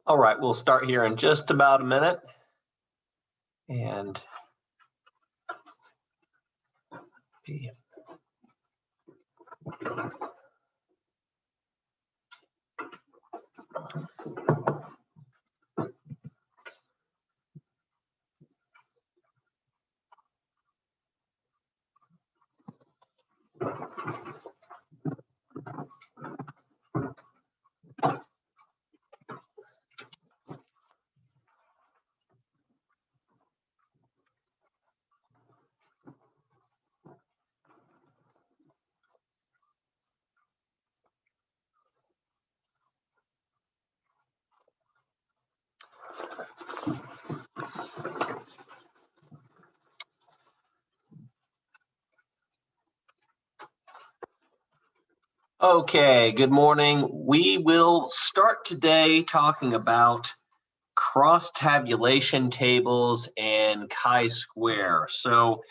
All right, we'll start here in just about a minute. And okay, good morning. We will start today talking about cross-tabulation tables and chi-square. So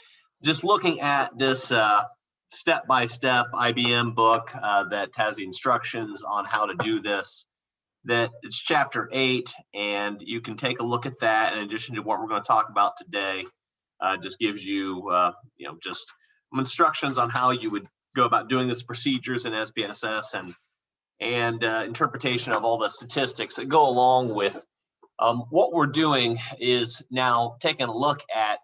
just looking at this step-by-step IBM book that has the instructions on how to do this, that it's chapter 8, and you can take a look at that in addition to what we're going to talk about today. Just gives you, just instructions on how you would go about doing this, procedures in SPSS, and interpretation of all the statistics that go along with what we're doing is now taking a look at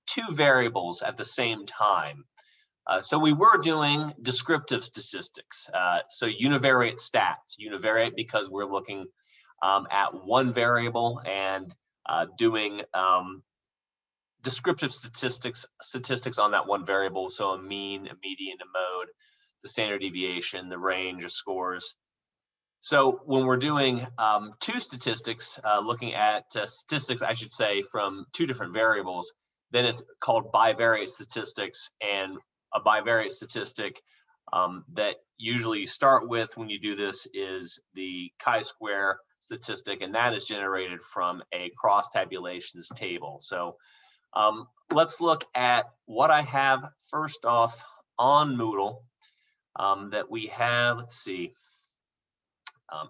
two variables at the same time. So we were doing descriptive statistics, so univariate stats. Univariate because we're looking at one variable and doing descriptive statistics on that one variable. So a mean, a median, a mode, the standard deviation, the range of scores. So when we're doing two statistics, looking at statistics, I should say, from two different variables, then it's called bivariate statistics. And a bivariate statistic that usually you start with when you do this is the chi-square statistic, and that is generated from a cross-tabulations table. So let's look at what I have first off on Moodle that we have. Let's see.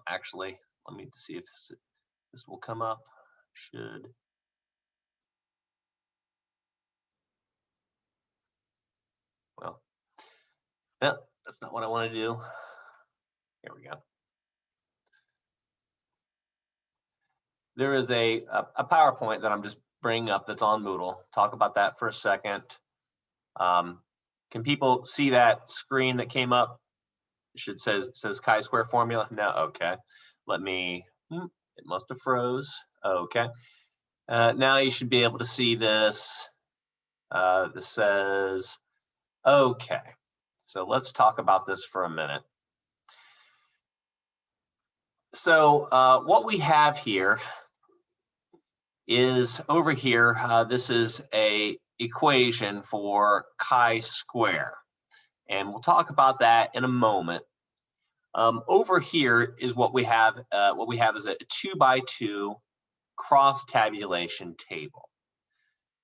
Actually, let me see if this will come up. Should. Well, no, that's not what I want to do. Here we go. There is a PowerPoint that I'm just bringing up that's on Moodle. Talk about that for a second. Can people see that screen that came up? It should says chi-square formula. No, okay. Let me. It must have froze. Okay. Now you should be able to see this. This says, okay. So let's talk about this for a minute. So what we have here is over here, this is a equation for chi-square. And we'll talk about that in a moment. Over here is what we have. What we have is a 2x2 cross-tabulation table.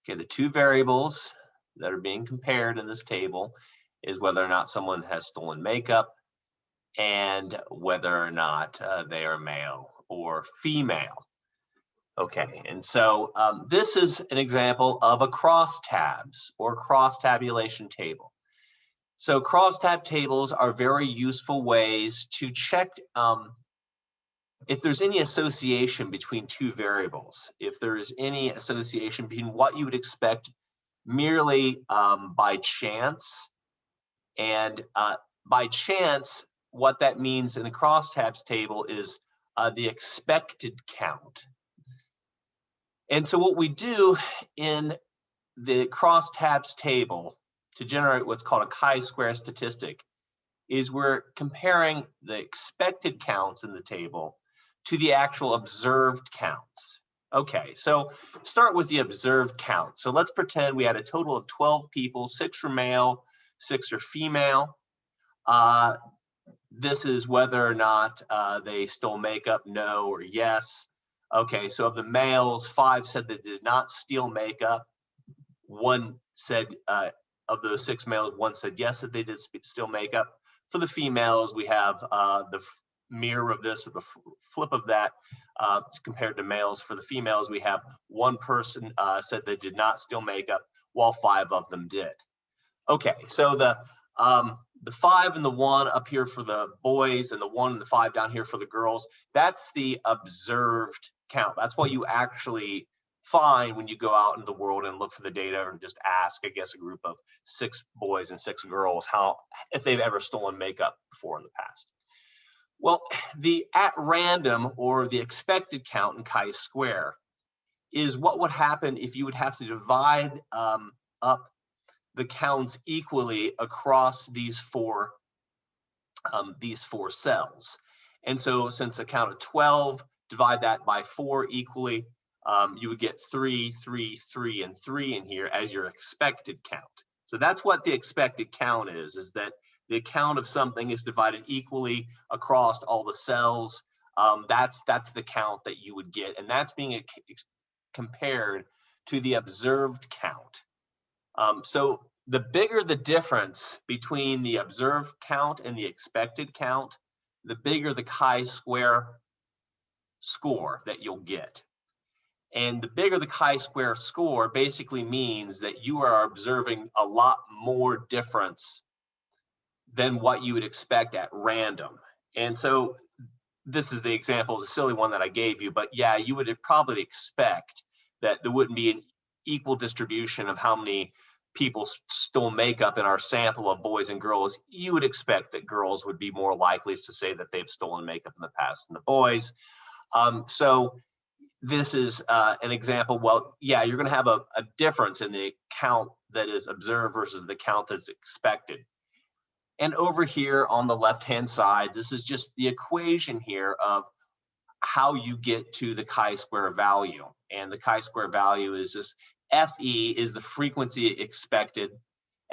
Okay, the two variables that are being compared in this table is whether or not someone has stolen makeup and whether or not they are male or female. Okay, and so this is an example of a crosstabs or cross-tabulation table. So crosstab tables are very useful ways to check if there's any association between two variables, if there is any association between what you would expect merely by chance. And by chance, what that means in the crosstabs table is the expected count. And so what we do in the crosstabs table to generate what's called a chi-square statistic is we're comparing the expected counts in the table to the actual observed counts. Okay, so start with the observed count. So let's pretend we had a total of 12 people, 6 are male, 6 are female. This is whether or not they stole makeup, no or yes. Okay, so of the males, 5 said they did not steal makeup. 1 said, of those 6 males, 1 said yes, that they did steal makeup. For the females, we have the mirror of this, or the flip of that, compared to males. For the females, we have one person said they did not steal makeup, while 5 of them did. Okay, so the 5 and the 1 up here for the boys, and the 1 and the 5 down here for the girls, that's the observed count. That's what you actually find when you go out into the world and look for the data, and just ask, I guess, a group of 6 boys and 6 girls if they've ever stolen makeup before in the past. Well, the at random, or the expected count in chi-square, is what would happen if you would have to divide up the counts equally across these four cells. And so, since a count of 12, divide that by 4 equally, you would get 3, 3, 3, and 3 in here as your expected count. So that's what the expected count is that the count of something is divided equally across all the cells. That's the count that you would get, and that's being compared to the observed count. So the bigger the difference between the observed count and the expected count, the bigger the chi-square score that you'll get. And the bigger the chi-square score basically means that you are observing a lot more difference than what you would expect at random. And so this is the example, it's a silly one that I gave you, but yeah, you would probably expect that there wouldn't be an equal distribution of how many people stole makeup in our sample of boys and girls. You would expect that girls would be more likely to say that they've stolen makeup in the past than the boys. So this is an example. Well, yeah, you're going to have a difference in the count that is observed versus the count that's expected. And over here on the left-hand side, this is just the equation here of how you get to the chi-square value. And the chi-square value is this: FE is the frequency expected,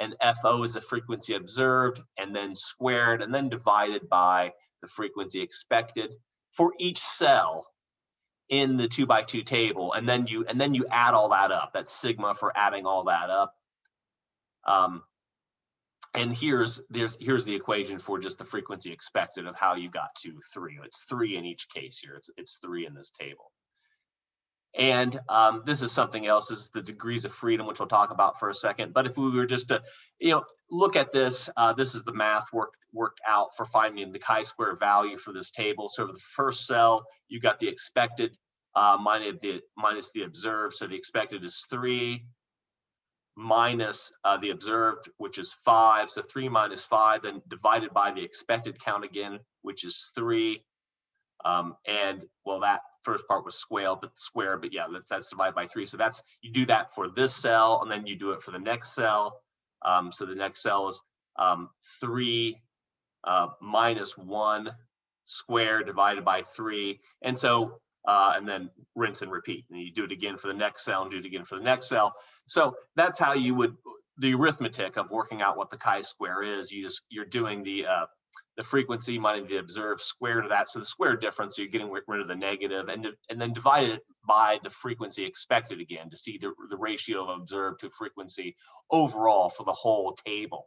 and FO is the frequency observed, and then squared, and then divided by the frequency expected for each cell in the 2x2 table. And then you add all that up. That's sigma for adding all that up. And here's the equation for just the frequency expected of how you got to 3. It's 3 in each case here. It's 3 in this table. And this is something else. This is the degrees of freedom, which we'll talk about for a second. But if we were just to, look at this, this is the math worked out for finding the chi-square value for this table. So for the first cell, you got the expected minus the observed. So the expected is 3 minus the observed, which is 5. So 3 minus 5, then divided by the expected count again, which is 3. And well, that first part was square, but yeah, that's divided by 3. So you do that for this cell, and then you do it for the next cell. So the next cell is 3 minus 1 squared divided by 3. And so, and then rinse and repeat. And you do it again for the next cell, and do it again for the next cell. So that's how you would, the arithmetic of working out what the chi-square is. You're doing the frequency minus the observed square to that. So the square difference, so you're getting rid of the negative, and then divide it by the frequency expected again to see the ratio of observed to frequency overall for the whole table.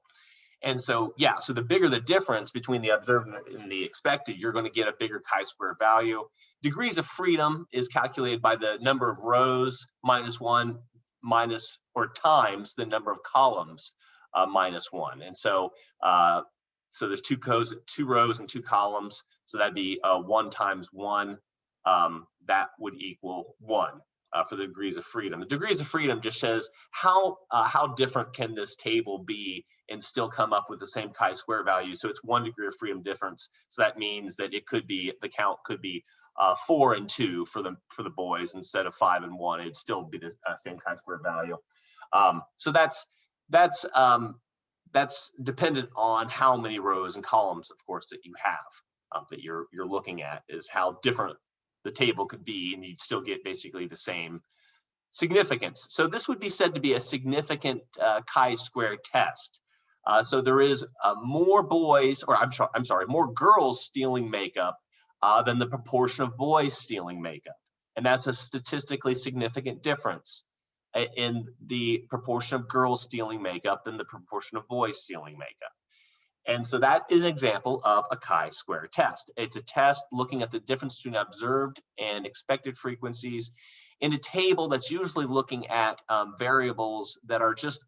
And so, yeah, so the bigger the difference between the observed and the expected, you're going to get a bigger chi-square value. Degrees of freedom is calculated by the number of rows minus 1 minus or times the number of columns minus 1. And so, so there's 2 rows and 2 columns. So that'd be 1 times 1. That would equal 1 for the degrees of freedom. The degrees of freedom just says how different can this table be and still come up with the same chi-square value. So it's 1 degree of freedom difference. So that means that it could be, the count could be 4 and 2 for the boys instead of 5 and 1. It'd still be the same chi-square value. So that's dependent on how many rows and columns, of course, that you have, that you're looking at, is how different the table could be, and you'd still get basically the same significance. So this would be said to be a significant chi-square test. So there is more boys, or I'm sorry, more girls stealing makeup than the proportion of boys stealing makeup, and that's a statistically significant difference in the proportion of girls stealing makeup than the proportion of boys stealing makeup. And so that is an example of a chi-square test. It's a test looking at the difference between observed and expected frequencies in a table that's usually looking at variables that are just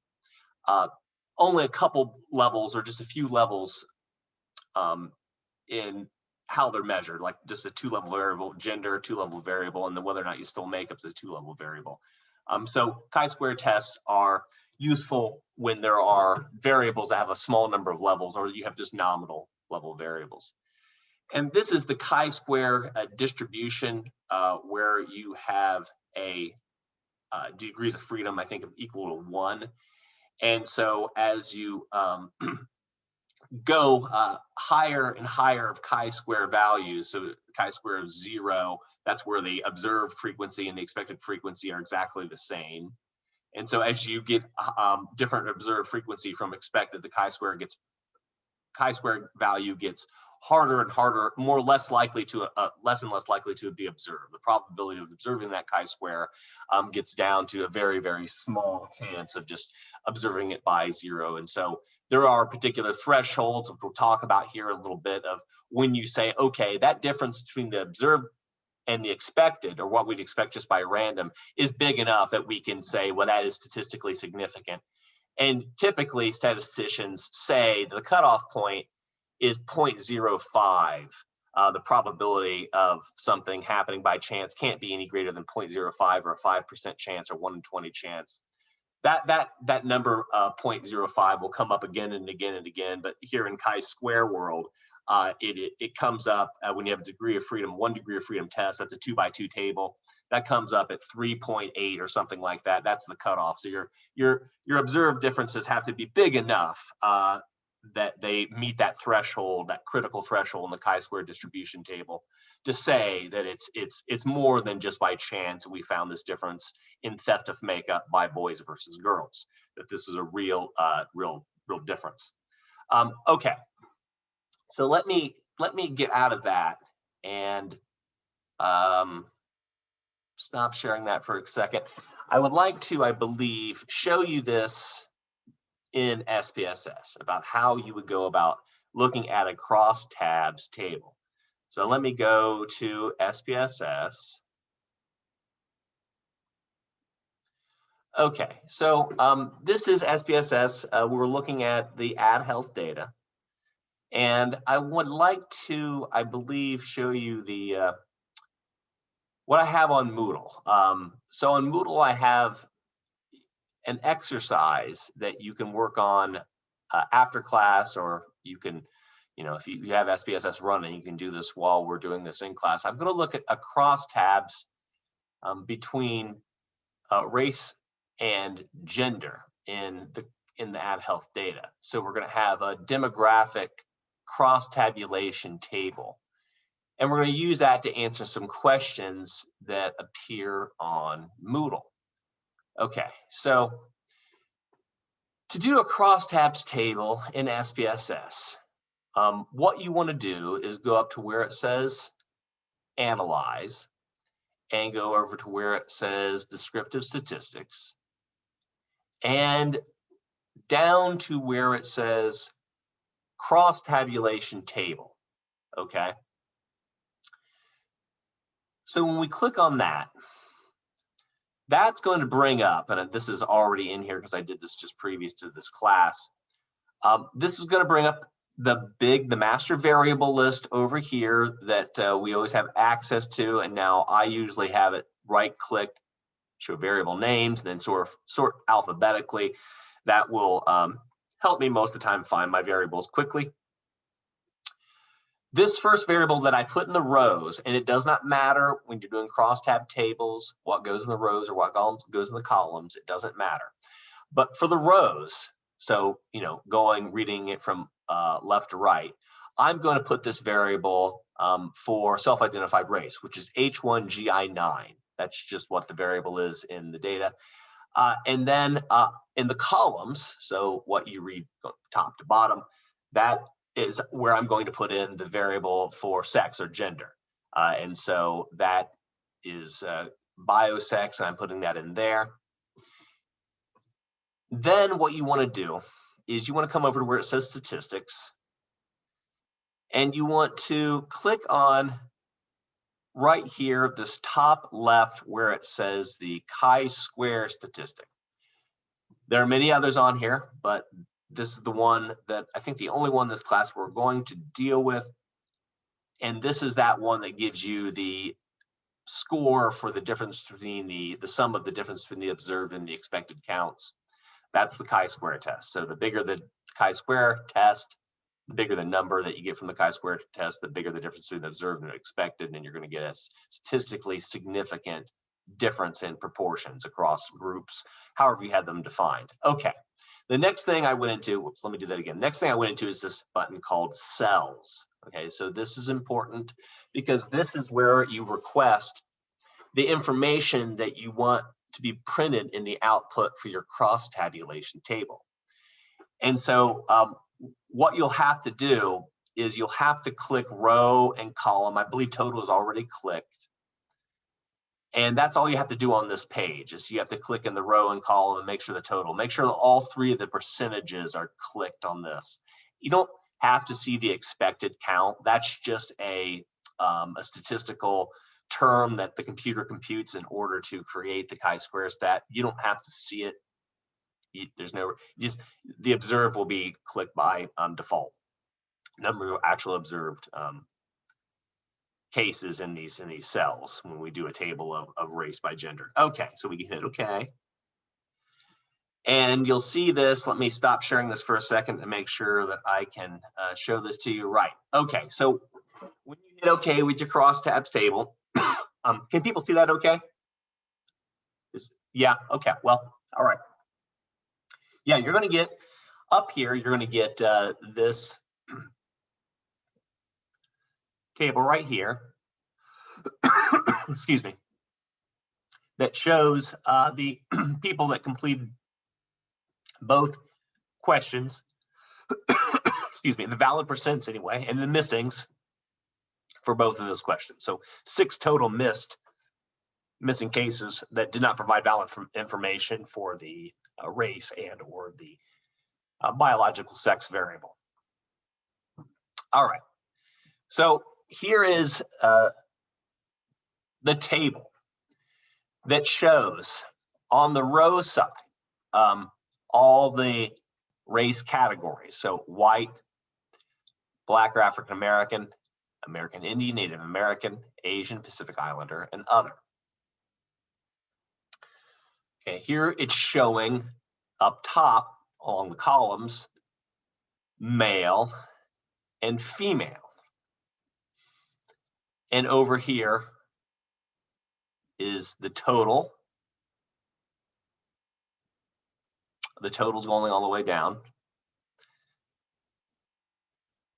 only a couple levels or just a few levels in how they're measured, like just a 2-level variable, gender, 2-level variable, and then whether or not you stole makeups is a 2-level variable. So chi-square tests are useful when there are variables that have a small number of levels, or you have just nominal level variables. And this is the chi-square distribution where you have a degrees of freedom, I think, of equal to 1. And so as you go higher and higher of chi-square values, so chi-square of 0, that's where the observed frequency and the expected frequency are exactly the same. And so as you get different observed frequency from expected, the chi-square value gets harder and harder, less and less likely to be observed. The probability of observing that chi-square gets down to a very, very small chance of just observing it by 0. And so there are particular thresholds, which we'll talk about here a little bit, of when you say, okay, that difference between the observed and the expected, or what we'd expect just by random, is big enough that we can say, well, that is statistically significant. And typically statisticians say the cutoff point is 0.05. The probability of something happening by chance can't be any greater than 0.05 or a 5% chance or 1 in 20 chance. That number 0.05 will come up again and again and again, but here in chi-square world, it comes up when you have a degree of freedom, 1 degree of freedom test. That's a 2x2 table. That comes up at 3.8 or something like that. That's the cutoff. So your observed differences have to be big enough that they meet that threshold, that critical threshold in the chi-square distribution table, to say that it's more than just by chance we found this difference in theft of makeup by boys versus girls. That this is a real difference. Okay. So let me get out of that and stop sharing that for a second. I would like to, I believe, show you this in SPSS about how you would go about looking at a crosstabs table. So let me go to SPSS. Okay, so this is SPSS. We're looking at the ad health data. And I would like to, I believe, show you the what I have on Moodle. So on Moodle, I have an exercise that you can work on after class, or you can, if you have SPSS running, you can do this while we're doing this in class. I'm going to look at a crosstabs between race and gender in the ad health data. So we're going to have a demographic cross-tabulation table. And we're going to use that to answer some questions that appear on Moodle. Okay, so to do a crosstabs table in SPSS, what you want to do is go up to where it says Analyze and go over to where it says Descriptive Statistics and down to where it says Cross-tabulation Table, okay? So when we click on that, that's going to bring up, and this is already in here because I did this just previous to this class. This is going to bring up the master variable list over here that we always have access to. And now I usually have it right-click, show variable names, and then sort alphabetically. That will help me most of the time find my variables quickly. This first variable that I put in the rows, and it does not matter when you're doing crosstab tables, what goes in the rows or what goes in the columns, it doesn't matter. But for the rows, so, reading it from left to right, I'm going to put this variable for self-identified race, which is H1GI9. That's just what the variable is in the data. And then in the columns, so what you read top to bottom, that is where I'm going to put in the variable for sex or gender. And so that is biosex, and I'm putting that in there. Then what you want to do is you want to come over to where it says statistics, And you want to click on right here, this top left where it says the chi-square statistic. There are many others on here, but this is the one that I think the only one in this class we're going to deal with. And this is that one that gives you the score for the difference between the sum of the difference between the observed and the expected counts. That's the chi-square test. So the bigger the chi-square test, the bigger the number that you get from the chi-square test, the bigger the difference between the observed and expected, and you're going to get a statistically significant difference in proportions across groups, however you had them defined. Okay, the next thing I went into, whoops, let me do that again. Next thing I went into is this button called cells. Okay, so this is important because this is where you request the information that you want to be printed in the output for your cross tabulation table. And so what you'll have to do is you'll have to click row and column. I believe total is already clicked. And that's all you have to do on this page is you have to click in the row and column and make sure the total, make sure that all three of the percentages are clicked on this. You don't have to see the expected count. That's just a statistical term that the computer computes in order to create the chi-square stat. You don't have to see it. There's no, just the observed will be clicked by default. Number of actual observed cases in these cells when we do a table of race by gender. Okay, so we can hit OK. And you'll see this. Let me stop sharing this for a second to make sure that I can show this to you right. Okay, so when you hit OK with your crosstabs table, can people see that okay? Yeah, okay, well, all right. Yeah, you're going to get up here, you're going to get this table right here, excuse me, that shows the people that completed both questions, excuse me, the valid percents anyway, and the missings for both of those questions. So 6 total missing cases that did not provide valid information for the race and or the biological sex variable. All right, so here is the table that shows on the row side all the race categories. So white, black or African American, American Indian, Native American, Asian, Pacific Islander, and other. Okay, here it's showing up top along the columns, male and female. And over here is the total. The total's going all the way down.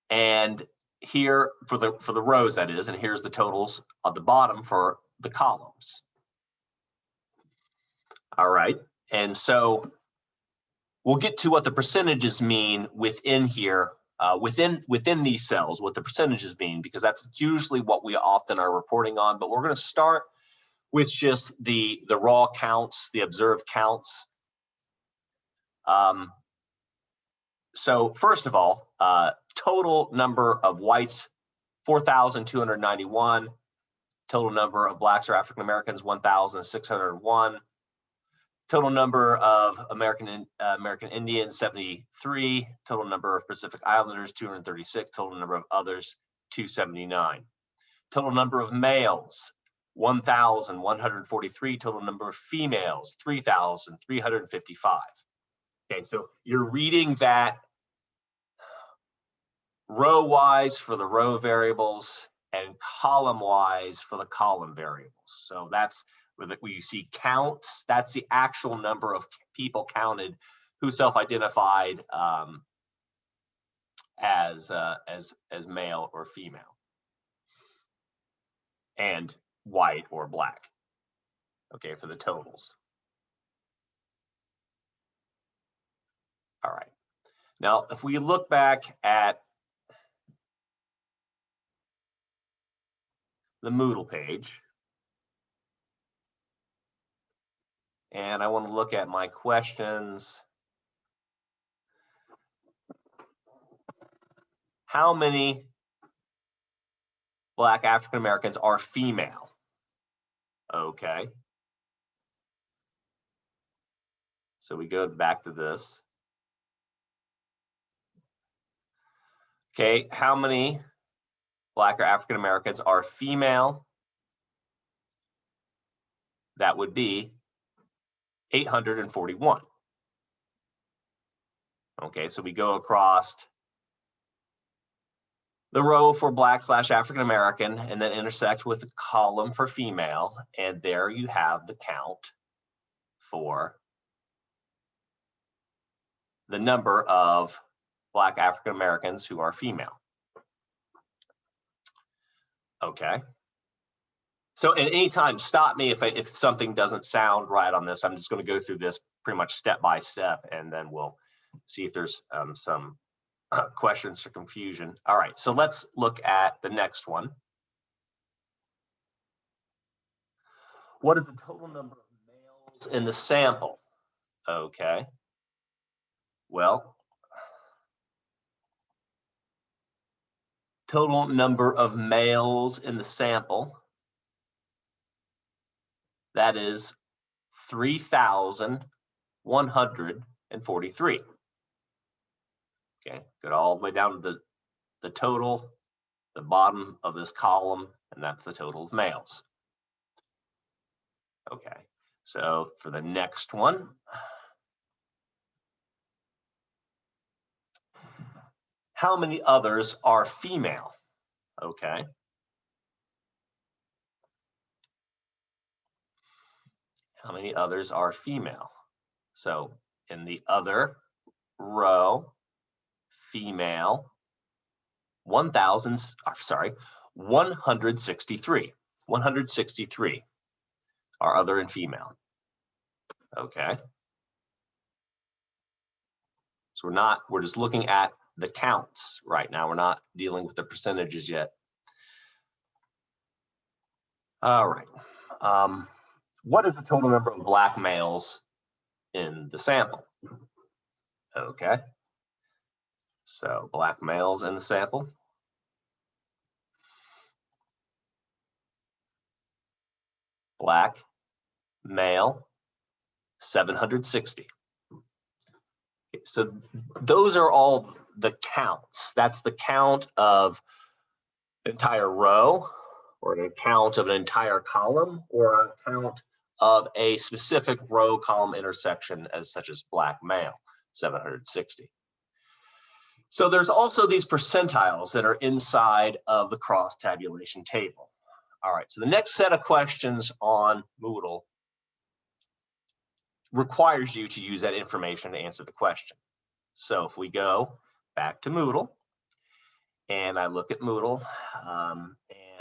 And here for the rows, that is, and here's the totals at the bottom for the columns. All right, and so we'll get to what the percentages mean within here, within these cells, what the percentages mean, because that's usually what we often are reporting on. But we're going to start with just the raw counts, the observed counts. So first of all, total number of whites, 4,291. Total number of blacks or African Americans, 1,601. Total number of American Indians, 73. Total number of Pacific Islanders, 236. Total number of others, 279. Total number of males, 1,143. Total number of females, 3,355. Okay, so you're reading that row-wise for the row variables and column-wise for the column variables. So that's where you see counts. That's the actual number of people counted who self-identified as male or female, and white or black. Okay, for the totals. All right. Now, if we look back at the Moodle page, and I want to look at my questions. How many Black African Americans are female. Okay. So we go back to this. Okay, how many Black or African Americans are female? That would be 841. Okay, so we go across the row for Black / African American and then intersect with the column for female, and there you have the count for the number of Black African Americans who are female. Okay. So at any time, stop me if something doesn't sound right on this. I'm just going to go through this pretty much step by step, and then we'll see if there's some questions or confusion. All right, so let's look at the next one. What is the total number of males in the sample? Okay. Well, total number of males in the sample, that is 3,143. Okay, go all the way down to the total, the bottom of this column, and that's the total of males. Okay, so for the next one, how many others are female? Okay. How many others are female? So in the other row, female, 163. 163 are other and female. Okay. So we're just looking at the counts right now. We're not dealing with the percentages yet. All right. What is the total number of Black males in the sample? Okay. So Black males in the sample. Black male, 760. Okay, so those are all the counts. That's the count of an entire row, or an count of an entire column, or a count of a specific row column intersection as such as Black male, 760. So there's also these percentiles that are inside of the cross tabulation table. All right, so the next set of questions on Moodle requires you to use that information to answer the question. So if we go back to Moodle, and I look at Moodle,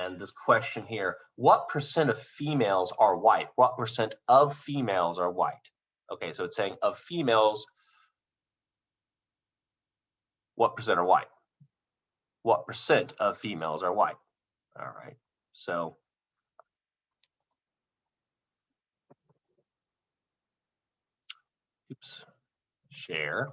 and this question here, what percent of females are white? What percent of females are white? Okay, so it's saying of females, what percent are white? What percent of females are white? All right, so oops, share.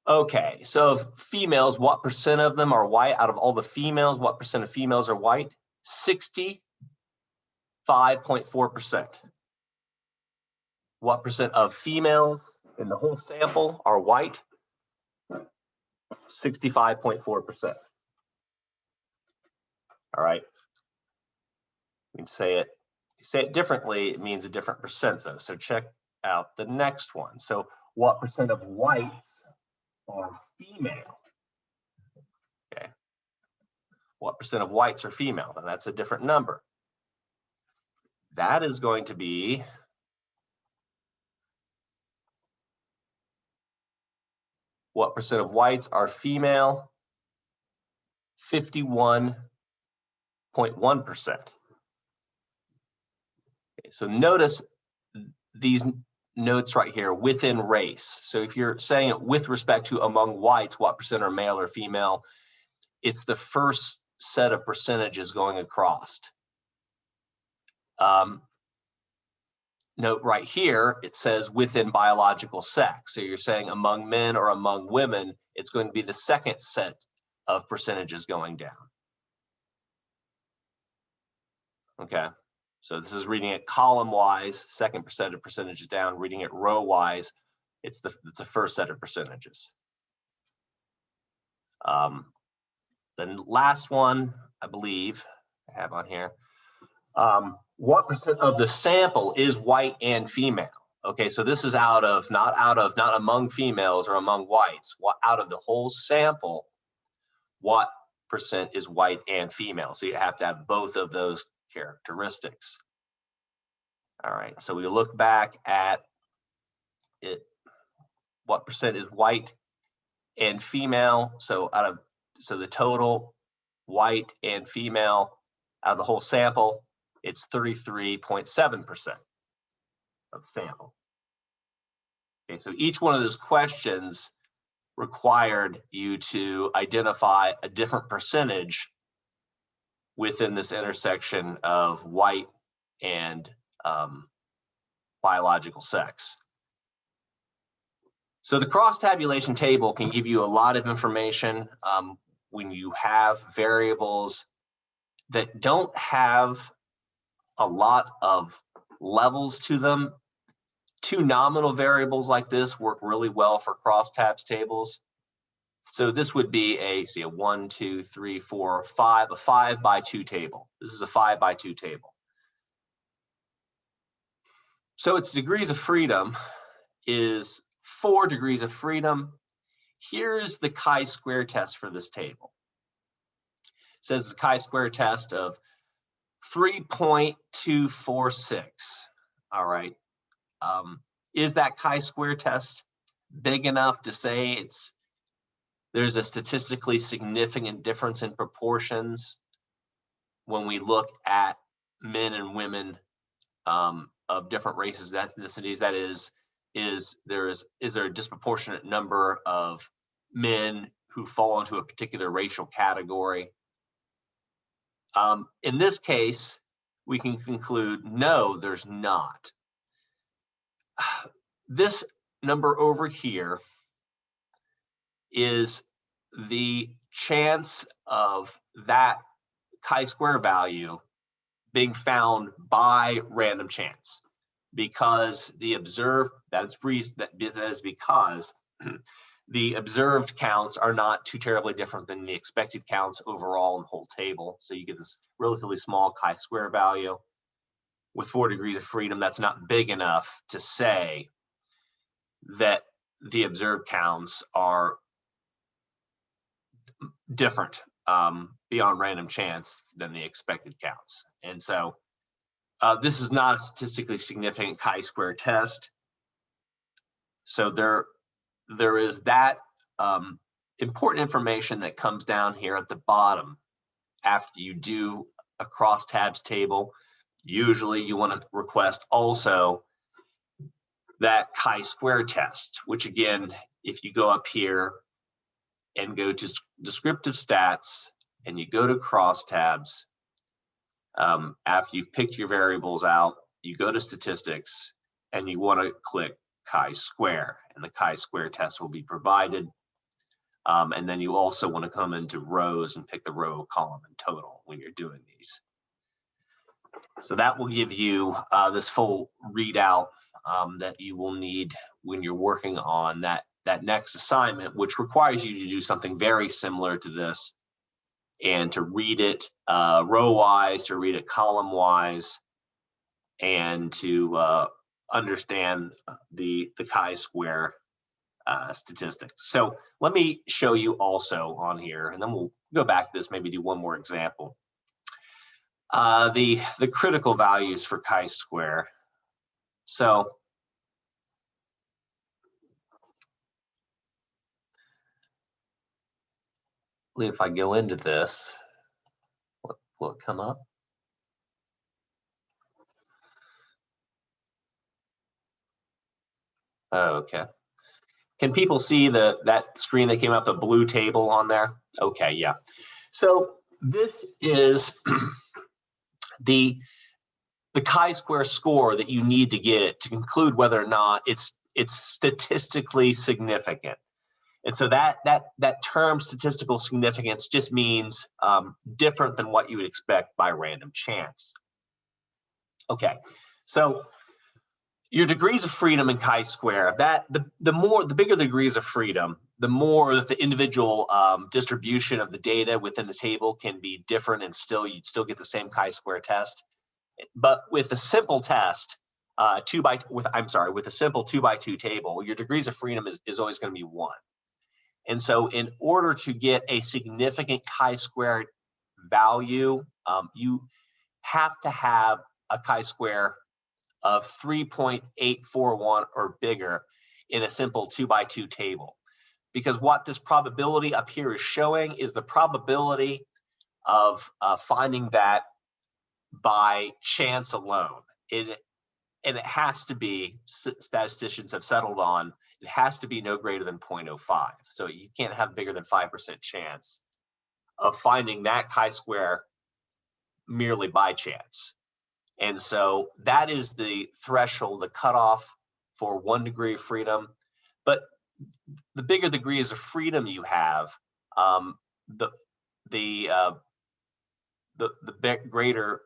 Okay, so of females, what percent of them are white? Out of all the females, what percent of females are white? 65.4%. What percent of females in the whole sample are white? 65.4%. All right. We can say it differently, it means a different percent though. So check out the next one. So what percent of whites are female? Okay. What percent of whites are female? And that's a different number. That is going to be what percent of whites are female? 51.1%. Okay, so notice these notes right here, within race. So if you're saying it with respect to among whites, what percent are male or female, it's the first set of percentages going across. Note right here, it says within biological sex. So you're saying among men or among women, it's going to be the second set of percentages going down. Okay, so this is reading it column wise, second set of percentages down. Reading it row wise, it's the first set of percentages. The last one, I believe, I have on here. What percent of the sample is white and female? Okay, so this is not among females or among whites. What out of the whole sample, what percent is white and female? So you have to have both of those characteristics. All right, so we look back at it. What percent is white and female? So the total white and female out of the whole sample, it's 33.7% of the sample. Okay, so each one of those questions required you to identify a different percentage within this intersection of white and biological sex. So the cross-tabulation table can give you a lot of information when you have variables that don't have a lot of levels to them. Two nominal variables like this work really well for crosstabs tables. So this would be a 1, 2, 3, 4, 5, a 5 by 2 table. This is a 5 by 2 table. So its degrees of freedom is 4 degrees of freedom. Here's the chi-square test for this table. It says the chi-square test of 3.246. All right. Is that chi-square test big enough to say there's a statistically significant difference in proportions when we look at men and women of different races and ethnicities? That is there a disproportionate number of men who fall into a particular racial category? In this case, we can conclude, no, there's not. This number over here is the chance of that chi-square value being found by random chance, because the observed the observed counts are not too terribly different than the expected counts overall in the whole table. So you get this relatively small chi-square value. With 4 degrees of freedom, that's not big enough to say that the observed counts are different beyond random chance than the expected counts. And so this is not a statistically significant chi-square test. So there is that important information that comes down here at the bottom after you do a crosstabs table. Usually you want to request also that chi-square test, which again, if you go up here and go to descriptive stats and you go to crosstabs, after you've picked your variables out, you go to statistics and you want to click chi-square, and the chi-square test will be provided. And then you also want to come into rows and pick the row, column, and total when you're doing these. So that will give you this full readout that you will need when you're working on that next assignment, which requires you to do something very similar to this and to read it row-wise, to read it column-wise, and to understand the chi-square statistics. So let me show you also on here, and then we'll go back to this, maybe do one more example. The critical values for chi-square. So if I go into this, will it come up? Oh, okay. Can people see that screen that came up, the blue table on there? Okay, yeah. So this is the chi-square score that you need to get to conclude whether or not it's statistically significant. And so that term statistical significance just means different than what you would expect by random chance. Okay, so your degrees of freedom in chi-square, that the bigger the degrees of freedom, the more that the individual distribution of the data within the table can be different, and you'd still get the same chi-square test. But with a simple test, with a simple 2x2 table, your degrees of freedom is always going to be 1. And so in order to get a significant chi-square value, you have to have a chi-square of 3.841 or bigger in a simple 2x2 table. Because what this probability up here is showing is the probability of finding that by chance alone. And it has to be, statisticians have settled on, it has to be no greater than 0.05. So you can't have bigger than 5% chance of finding that chi-square merely by chance. And so that is the threshold, the cutoff for 1 degree of freedom. But the bigger degrees of freedom you have, the greater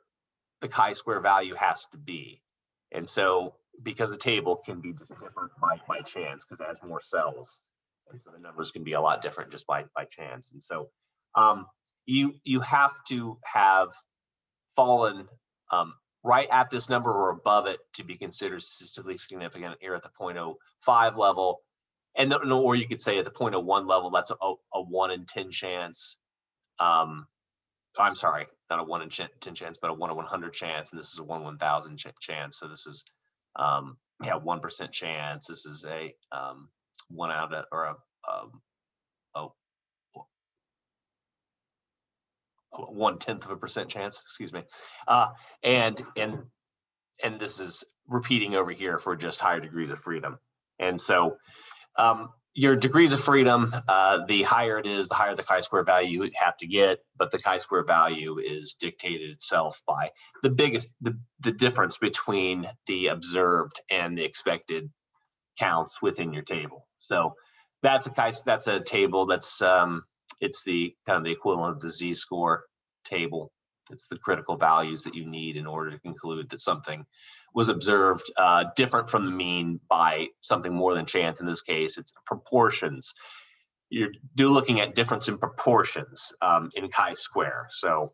the chi-square value has to be. And so because the table can be just different by chance, because it has more cells, and so the numbers can be a lot different just by chance. And so you have to have fallen right at this number or above it to be considered statistically significant here at the 0.05 level. And or you could say at the 0.01 level, that's a 1 in 10 chance. I'm sorry, not a 1 in 10 chance, but a 1 in 100 chance. And this is a 1 in 1,000 chance. So this is 1% chance. This is a 1 out of, or a 0.1% chance, excuse me. And this is repeating over here for just higher degrees of freedom. And so your degrees of freedom, the higher it is, the higher the chi-square value you have to get, but the chi-square value is dictated itself by the difference between the observed and the expected counts within your table. So that's a table that's it's the kind of the equivalent of the z-score table. It's the critical values that you need in order to conclude that something was observed different from the mean by something more than chance. In this case, it's proportions. You're looking at difference in proportions in chi-square. So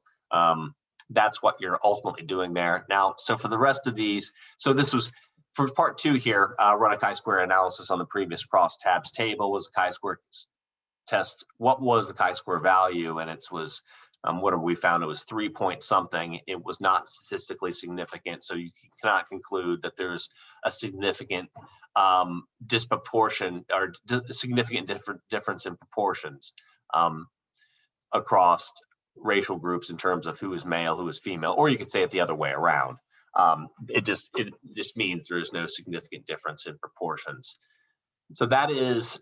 that's what you're ultimately doing there. Now, so for the rest of these, so this was for part 2 here, run a chi-square analysis on the previous crosstabs table. Was a chi-square test. What was the chi-square value? And it was what have we found? It was 3 point something. It was not statistically significant. So you cannot conclude that there's a significant disproportion or significant difference in proportions across racial groups in terms of who is male, who is female, or you could say it the other way around. It just means there is no significant difference in proportions. So that is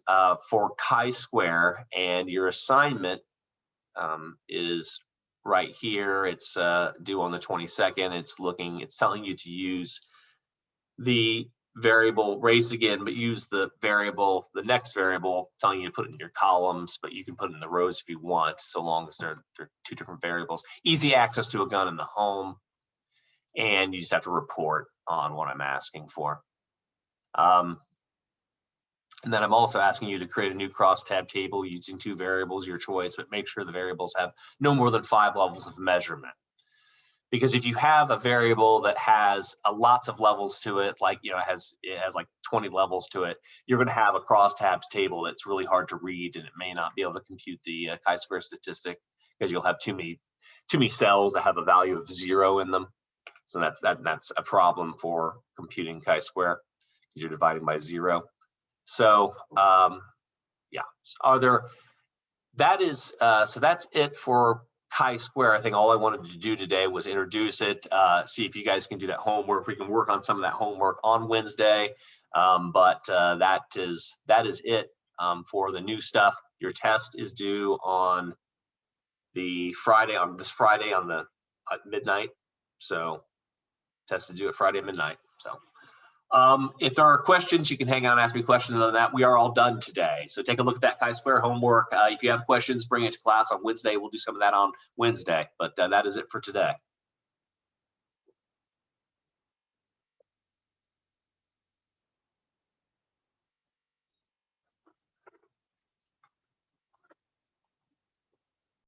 for chi-square, and your assignment is right here. It's due on the 22nd. It's telling you to use the variable raised again, but use the next variable, telling you to put it in your columns, but you can put it in the rows if you want, so long as they're 2 different variables. Easy access to a gun in the home, and you just have to report on what I'm asking for. And then I'm also asking you to create a new crosstab table using 2 variables, your choice, but make sure the variables have no more than 5 levels of measurement. Because if you have a variable that has lots of levels to it, like it has like 20 levels to it, you're going to have a crosstabs table that's really hard to read, and it may not be able to compute the chi-square statistic because you'll have too many cells that have a value of 0 in them. So that's a problem for computing chi-square because you're dividing by 0. So yeah, so that's it for chi-square. I think all I wanted to do today was introduce it, see if you guys can do that homework. We can work on some of that homework on Wednesday, but that is it for the new stuff. Your test is due on this Friday on the midnight. So test is due at Friday at midnight. So. If there are questions, you can hang out and ask me questions. Other than that, we are all done today. So take a look at that chi-square homework. If you have questions, bring it to class on Wednesday. We'll do some of that on Wednesday, but that is it for today.